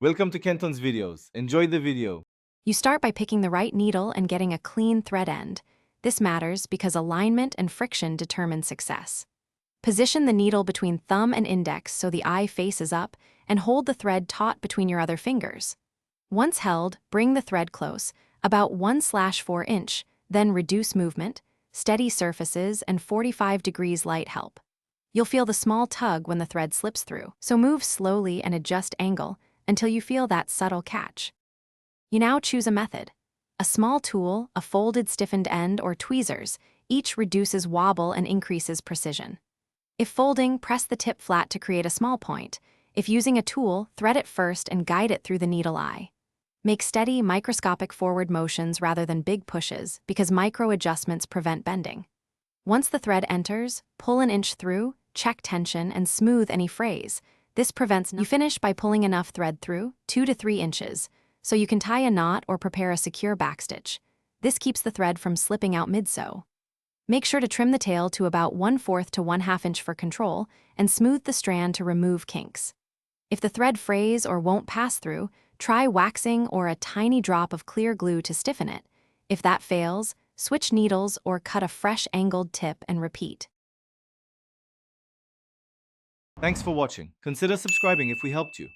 Welcome to Kenton's videos. Enjoy the video. You start by picking the right needle and getting a clean thread end. This matters because alignment and friction determine success. Position the needle between thumb and index so the eye faces up, and hold the thread taut between your other fingers. Once held, bring the thread close, about 1/4 inch, then reduce movement, steady surfaces, and 45 degrees light help. You'll feel the small tug when the thread slips through, so move slowly and adjust angle until you feel that subtle catch. You now choose a method. A small tool, a folded stiffened end, or tweezers, each reduces wobble and increases precision. If folding, press the tip flat to create a small point. If using a tool, thread it first and guide it through the needle eye. Make steady, microscopic forward motions rather than big pushes because micro adjustments prevent bending. Once the thread enters, pull an inch through, check tension, and smooth any frays. This prevents You finish by pulling enough thread through, 2 to 3 inches, so you can tie a knot or prepare a secure backstitch. This keeps the thread from slipping out mid-sew. Make sure to trim the tail to about 1/4 to 1/2 inch for control, and smooth the strand to remove kinks. If the thread frays or won't pass through, try waxing or a tiny drop of clear glue to stiffen it. If that fails, switch needles or cut a fresh angled tip and repeat. Thanks for watching. Consider subscribing if we helped you.